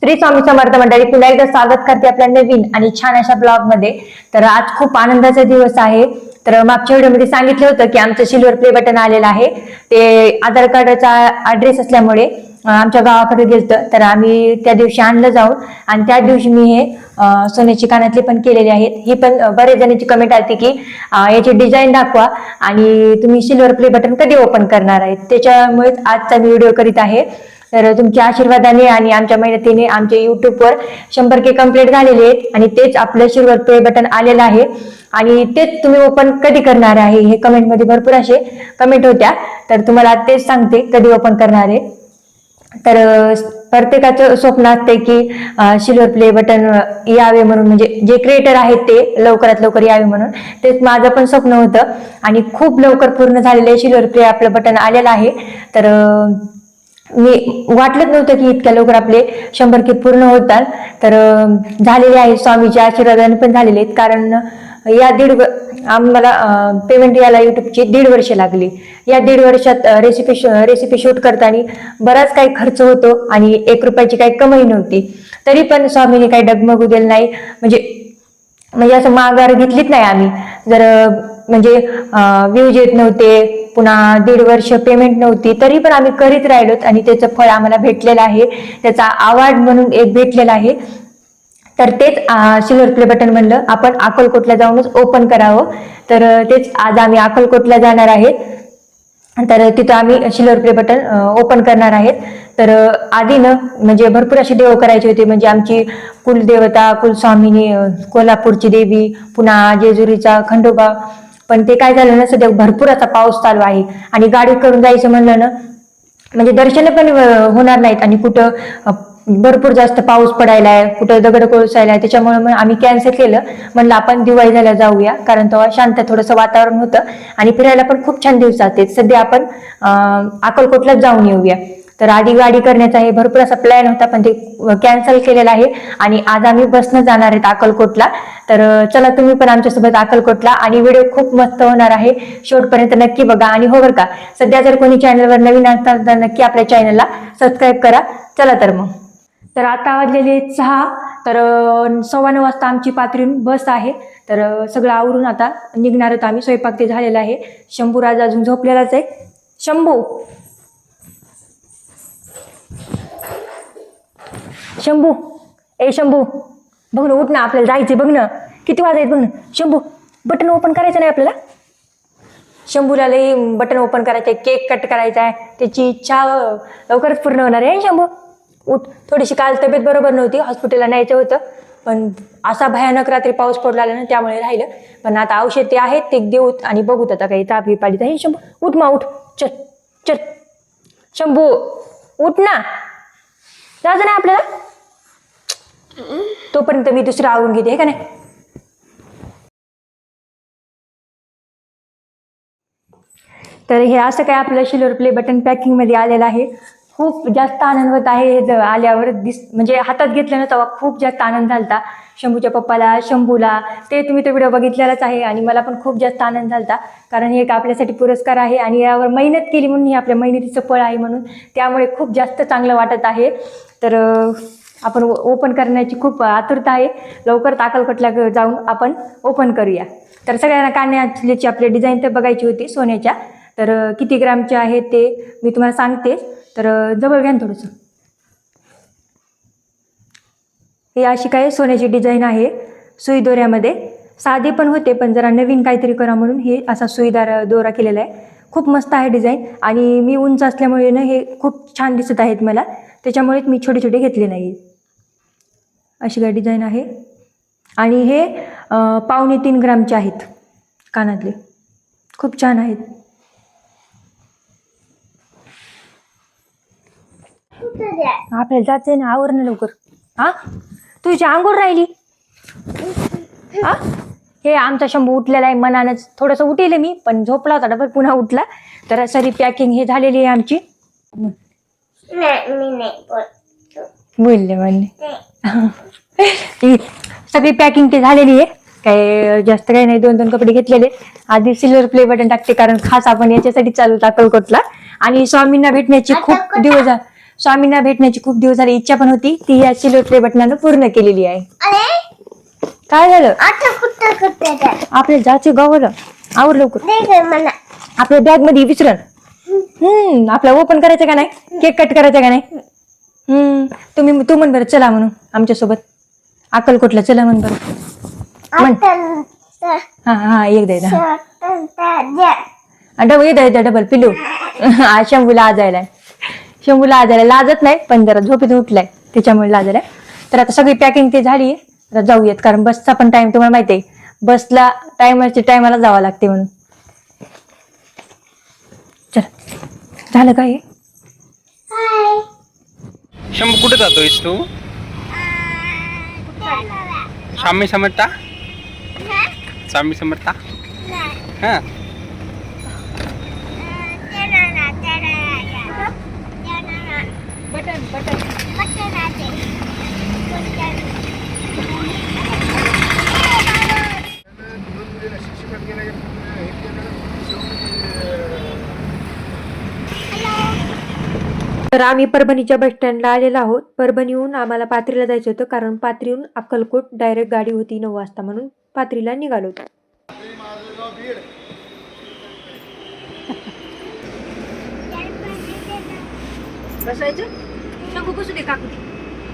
श्री स्वामी समर्थ मंडळी, पुन्हा एकदा स्वागत करते आपल्या नवीन आणि छान अशा ब्लॉग मध्ये. तर आज खूप आनंदाचा दिवस आहे. तर मागच्या व्हिडिओमध्ये सांगितलं होतं की आमचं सिल्वर प्ले बटन आलेलं आहे. ते आधार कार्डाचा ऍड्रेस असल्यामुळे आमच्या गावाकडे गेलतं, तर आम्ही त्या दिवशी आणलं जाऊन. आणि त्या दिवशी मी हे सोन्याची कानातले पण केलेले आहेत. ही पण बरेच जणांची कमेंट आली की याची डिझाईन दाखवा आणि तुम्ही सिल्वर प्ले बटन कधी ओपन करणार आहेत. त्याच्यामुळे आजचा मी व्हिडिओ करीत आहे. तर तुमच्या आशीर्वादाने आणि आमच्या मेहनतीने आमच्या युट्यूबवर 100K कंप्लीट झालेले आहेत आणि तेच आपलं सिल्वर प्ले बटन आलेलं आहे. आणि तेच तुम्ही ओपन कधी करणार आहे हे कमेंटमध्ये भरपूर असे कमेंट होत्या. तर तुम्हाला तेच सांगते कधी ओपन करणार आहे. तर प्रत्येकाचं स्वप्न असते की सिल्वर प्ले बटन यावे म्हणून, म्हणजे जे क्रिएटर आहेत ते लवकरात लवकर यावे म्हणून. तेच माझं पण स्वप्न होतं आणि खूप लवकर पूर्ण झालेले सिल्वर प्ले आपलं बटन आलेलं आहे. तर मी वाटलंच नव्हतं की इतक्या लवकर आपले 100K पूर्ण होतात. तर झालेले आहे, स्वामीच्या आशीर्वादाने पण झालेले आहेत. कारण या आम्हाला पेमेंट यायला युट्यूबची 1.5 वर्ष लागली. या 1.5 वर्षात रेसिपी शूट करताना बराच काही खर्च होतो आणि 1 रुपयाची काही कमाई नव्हती. तरी पण स्वामीने काही डगमगू दिलं नाही. म्हणजे असं माघार घेतलीच नाही आम्ही. जर म्हणजे व्ह्यूज येत नव्हते, पुन्हा 1.5 वर्ष पेमेंट नव्हती, तरी पण आम्ही करीत राहिलोत आणि त्याचं फळ आम्हाला भेटलेलं आहे. त्याचा अवॉर्ड म्हणून एक भेटलेला आहे. तर तेच सिल्वर प्ले बटन म्हणलं आपण अक्कलकोटला जाऊनच ओपन करावं. तर तेच आज आम्ही अक्कलकोटला जाणार आहे. तर तिथं आम्ही सिल्वर प्ले बटन ओपन करणार आहेत. तर आधी म्हणजे भरपूर असे देव करायचे होते. म्हणजे आमची कुलदेवता कुलस्वामिनी कोल्हापूरची देवी, पुन्हा जेजुरीचा खंडोबा. पण ते काय झालं ना, सध्या भरपूर असा पाऊस चालू आहे आणि गाडी करून जायचं म्हणलं ना, म्हणजे दर्शन पण होणार नाहीत. आणि कुठं भरपूर जास्त पाऊस पडायलाय, कुठं दगड कोसळायलाय. त्याच्यामुळे मग आम्ही कॅन्सल केलं. म्हणलं आपण दिवाळी झाल्या जाऊया, कारण तेव्हा शांत थोडंसं वातावरण होतं आणि फिरायला पण खूप छान दिवस जाते. सध्या आपण अक्कलकोटलाच जाऊन येऊया. तर आधी गाडी करण्याचा हे भरपूर असा प्लॅन होता, पण ते कॅन्सल केलेला आहे. आणि आज आम्ही बसनं जाणार आहेत अक्कलकोटला. तर चला तुम्ही पण आमच्यासोबत अक्कलकोटला. आणि व्हिडिओ खूप मस्त होणार आहे, शेवटपर्यंत नक्की बघा. आणि हो बरं का, सध्या जर कोणी चॅनलवर नवीन असतात तर नक्की आपल्या चॅनलला सबस्क्राईब करा. चला तर मग. तर आता वाजलेले 6. तर 9:15 वाजता आमची पाथरीहून बस आहे. तर सगळं आवरून आता निघणार होतं आम्ही. स्वयंपाक ते झालेला आहे. शंभू राजा अजून झोपलेलाच आहे. शंभू शंभू शंभू बघ ना, उठ ना, आपल्याला जायचे. बघ ना किती वाजायचे बघ ना. शंभू बटन ओपन करायचं नाही आपल्याला. शंभूला लई बटन ओपन करायचं आहे, केक कट करायचा आहे. त्याची इच्छा लवकरच पूर्ण होणार आहे. शंभू उठ. थोडीशी काल तब्येत बरोबर नव्हती, हॉस्पिटलला न्यायचं होतं. पण असा भयानक रात्री पाऊस पडला ना, त्यामुळे राहिलं. पण आता औषध ते आहेत ते देऊत आणि बघूत आता काही ताप पाडी आहे. शंभू उठ मा, उठ. चल चल शंभू उठ ना, जायचं नाही आपल्याला. तोपर्यंत मी दुसरं आवरून घेते, हे का नाही. तर हे असं काय आपलं सिल्वर प्ले बटन पॅकिंग मध्ये आलेलं आहे. खूप जास्त आनंद होत आहे हे आल्यावर. म्हणजे हातात घेतलं ना तेव्हा खूप जास्त आनंद झालता. शंभूच्या पप्पाला, शंभूला, ते तुम्ही तो व्हिडिओ बघितलेलाच आहे. आणि मला पण खूप जास्त आनंद झालता, कारण हे एक आपल्यासाठी पुरस्कार आहे आणि यावर मेहनत केली म्हणून हे आपल्या मेहनतीचं फळ आहे म्हणून. त्यामुळे खूप जास्त चांगलं वाटत आहे. तर आपण ओपन करण्याची खूप आतुरता आहे. लवकर अक्कलकोटला जाऊन आपण ओपन करूया. तर सगळ्यांना कानातल्याची आपली डिझाईन तर बघायची होती सोन्याच्या. तर किती ग्रामचे आहेत ते मी तुम्हाला सांगते. तर जवळ घ्या थोडंसं. हे अशी काय सोन्याची डिझाईन आहे सुई दोऱ्यामध्ये. साधे पण होते, पण जरा नवीन काहीतरी करा म्हणून हे असा सुईदार दोरा केलेला आहे. खूप मस्त आहे डिझाईन. आणि मी उंच असल्यामुळे ना हे खूप छान दिसत आहेत मला, त्याच्यामुळेच मी छोटे छोटे घेतले नाही. अशी काय डिझाईन आहे. आणि हे 2.25 ग्रामचे आहेत कानातले. खूप छान आहेत. आपल्याला जायचंय ना, आवर ना लवकर. हा तुझी आंघोळ राहिली. हा हे आमचा शंभू उठलेला आहे मनानच. थोडंसं उठेल मी, पण झोपला होता डबल, पुन्हा उठला. तर सारी पॅकिंग हे झालेली आहे आमची. बोलले म्हणले सगळी पॅकिंग ते झालेली आहे. काही जास्त काही नाही, 2-2 कपडे घेतलेले. आधी सिल्वर प्ले बटन टाकते, कारण खास आपण याच्यासाठी चालू अक्कलकोटला. आणि स्वामींना भेटण्याची खूप दिवस स्वामींना भेटण्याची खूप दिवस झाली इच्छा पण होती, ती या सिल्वर प्ले बटनानं पूर्ण केलेली आहे. काय झालं? आपल्या जायचं गावाला, आवर लवकर. आपल्या बॅग मध्ये विसरण. आपला ओपन करायचं का नाही, केक कट करायचा का नाही. तू म्हण बरं चला म्हणून आमच्यासोबत अक्कलकोटला चला म्हण बरं. हा एकदा डबल पिलू. शंभूला आजायला, लाजत नाही पण जरा झोपेतून उठलाय त्याच्यामुळे लाजायला. तर आता सगळी पॅकिंग ते झाली, आता जाऊयात कारण बसचा पण टाइम तुम्हाला माहिती आहे, बसला टायमाला जावं लागते म्हणून. चल झालं काय? शंभू कुठे जातोयस तू? स्वामी समर्थ हा. तर आम्ही परभणीच्या बस स्टँडला आलेलो आहोत. परभणीहून आम्हाला पाथरीला जायचं होतं कारण पाथरीहून अक्कलकोट डायरेक्ट गाडी होती 9 वाजता, म्हणून पाथरीला निघालो होतो. बसायचं शंभू बसू दे काकू,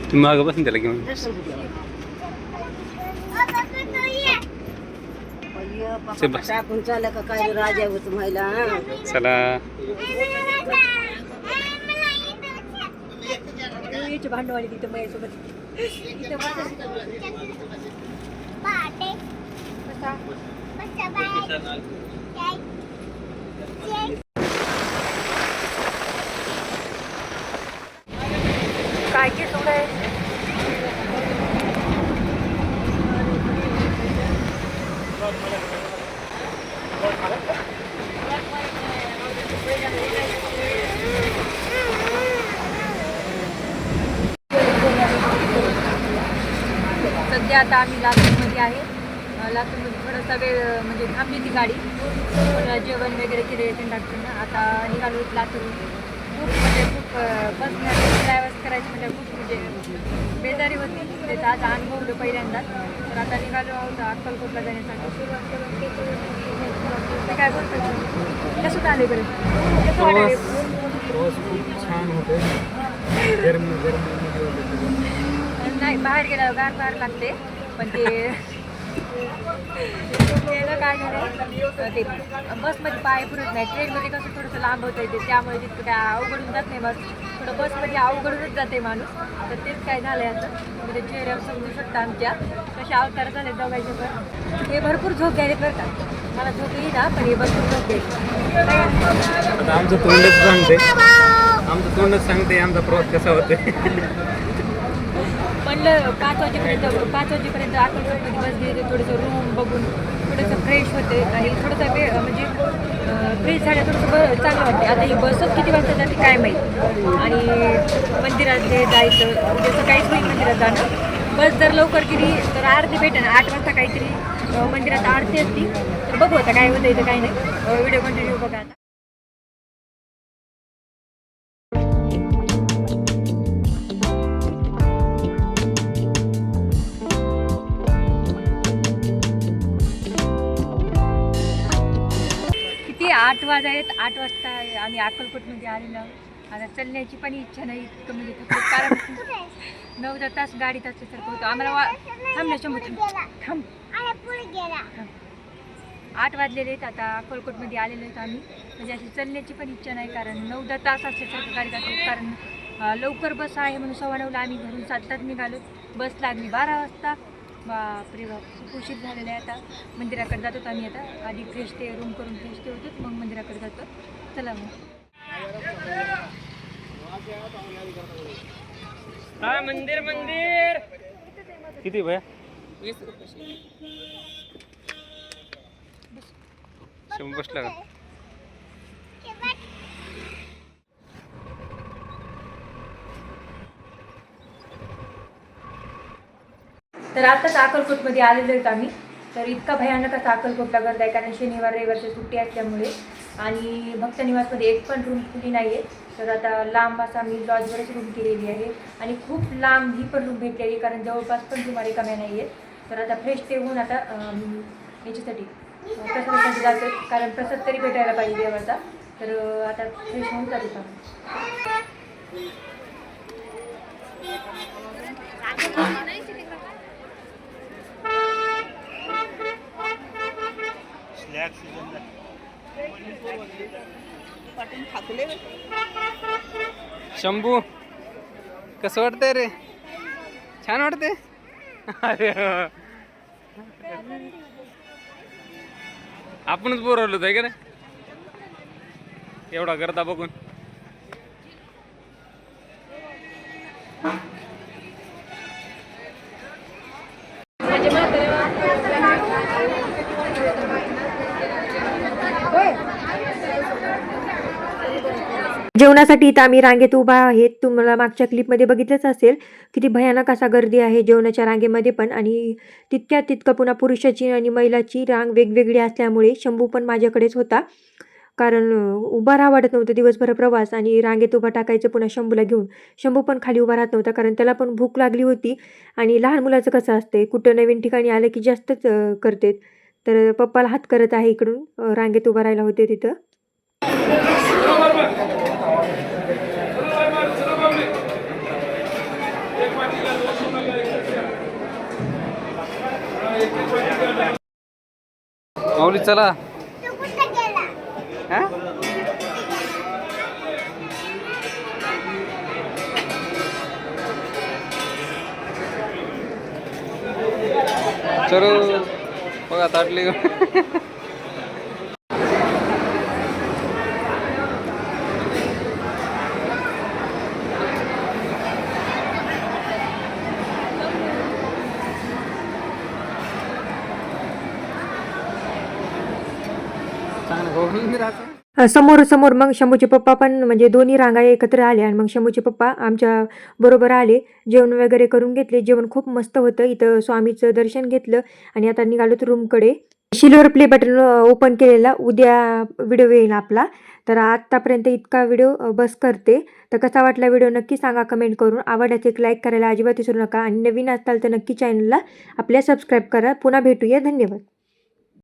तुम्ही मागं बसून त्याला घेऊन. टाकून चाललं का काय राजा होत महिला. चला भांडवाली तिथं माझ्यासोबत. काय की सोडा आहे. सध्या आता आम्ही लातूरमध्ये आहे. लातूरमध्ये थोडासा वेळ म्हणजे थांबली ती गाडी, जेवण वगैरे केले कंडक्टरनं. आता निघालो लातूर. खूप बसण्यात ट्रॅव्हल्स करायची म्हणजे खूप म्हणजे बेजारी होती, त्याचा आज अनुभवलं पहिल्यांदाच. तर आता निघालो आहोत अक्कलकोटला जाण्यासाठी. काय बोलतो कसं आले बरं, कसं वाटले? छान होते. नाही बाहेर गेल्यावर गार लागते, पण ते काय झालं ते बसमध्ये पाय पुरत नाही. ट्रेनमध्ये कसं थोडंसं लांब होतं येते, त्यामुळे तिथं काय अवघडून जात नाही. बस थोडं बसमध्ये अवघडूनच जाते माणूस. तर तेच काय झालं आहे असं म्हणजे चेहऱ्यावर समजू शकता आमच्या कशा अवतार झाले दोघांचे. पण हे भरपूर झोप घ्यायला बरं का, मला झोप येईल ना, पण हे भरपूर झोप घ्यायची. आमचं तोंडच सांगते आमचा प्रवास कसा होतोय. म्हणलं 5 वाजेपर्यंत अक्कलकोटमध्ये बस गेली, थोडंसं रूम बघून थोडंसं फ्रेश होते आणि थोडंसं वेळ म्हणजे फ्रेश झालं थोडंसं चांगलं वाटते. आता ही बसच किती वाजता जाते काय माहीत. आणि मंदिरात जायचं जसं काहीच नाही मंदिरात जाणं. बस जर लवकर गेली तर आरती भेटेल. 8 वाजता काहीतरी मंदिरात आरती असती. तर बघू आता काय होतं इथं काही नाही. व्हिडिओ कंटिन्यू बघा आता. किती 8 वाजत 8 वाजता आम्ही अक्कलकोटमध्ये आलेलो आहोत. आता चलण्याची पण इच्छा नाही इतकं म्हणजे कारण 9-10 तास गाडीत असल्यासारखं होतं आम्हाला. थांब ना शंभू, थांब. 8 वाजलेले आहेत आता अक्कलकोटमध्ये आलेलो आहेत आम्ही. म्हणजे अशी चलण्याची पण इच्छा नाही कारण 9-10 तास असल्यासारखं गाडीत असतात. कारण लवकर बस आहे म्हणून 9:15ला आम्ही घरून 7:00 निघालो. बस लागली 12 वाजता. बापरे बाप खूप उशीर झालेला आहे. आता मंदिराकडे जातो आम्ही. आता आधी फ्रेश ते रूम करून फ्रेश ते होतो, मग मंदिराकडे जातो. चला मग. मंदिर किती भया? 20 रुपये. शंभू बसला का? तर आताच अक्कलकोटमध्ये आलेलो आहेत आम्ही. तर इतका भयानक असा अक्कलकोटला गर्दी आहे कारण शनिवार रविवारची सुट्टी असल्यामुळे आणि भक्त निवासमध्ये एक पण रूम खुली नाही आहे. तर आता लांब असा मी लॉजवरच रूम केलेली आहे आणि खूप लांब ही पण रूम भेटलेली आहे, कारण जवळपास पण रूम रिकाम्या नाही आहेत. तर आता फ्रेश ते होऊन आता याच्यासाठी प्रसादासाठी जातो, कारण प्रसाद तरी भेटायला पाहिजे देवाचा. तर आता फ्रेश होऊन जातो आम्ही. शंभू कसं वाटतंय रे? छान वाटतंय. अरे आपणच बोरवलो आहे का नाही एवढा करता बघून. जेवणासाठी इथं आम्ही रांगेत उभा आहेत. तुम्हाला मागच्या क्लिपमध्ये बघितलंच असेल किती भयानक असा गर्दी आहे जेवणाच्या रांगेमध्ये पण. आणि तितकं पुन्हा पुरुषाची आणि महिलाची रांग वेगवेगळी असल्यामुळे शंभू पण माझ्याकडेच होता, कारण उभा राहा वाटत नव्हतं दिवसभर प्रवास आणि रांगेत उभा टाकायचं पुन्हा शंभूला घेऊन. शंभू पण खाली उभा राहत नव्हता, कारण त्याला पण भूक लागली होती. आणि लहान मुलाचं कसं असतंय, कुठं नवीन ठिकाणी आलं की जास्तच करते. तर पप्पाला हात करत आहे इकडून, रांगेत उभा राहायला होते तिथं. माऊली चला. हा? चलो बघा ताटली. समोर मग शंभूचे पप्पा पण, म्हणजे दोन्ही रांगा एकत्र आल्या आणि मग शंभूचे पप्पा आमच्या बरोबर आले. जेवण वगैरे करून घेतले. जेवण खूप मस्त होतं. इथं स्वामीचं दर्शन घेतलं आणि आता निघालो रूमकडे. सिल्वर प्ले बटन ओपन केलेला, उद्या व्हिडिओ येईल आपला. तर आत्तापर्यंत इतका व्हिडिओ बस करते. तर कसा वाटला व्हिडिओ नक्की सांगा कमेंट करून. आवडल्यास एक लाईक करायला अजिबात विसरू नका आणि नवीन असाल तर नक्की चॅनलला आपल्या सबस्क्राईब करा. पुन्हा भेटूया. धन्यवाद.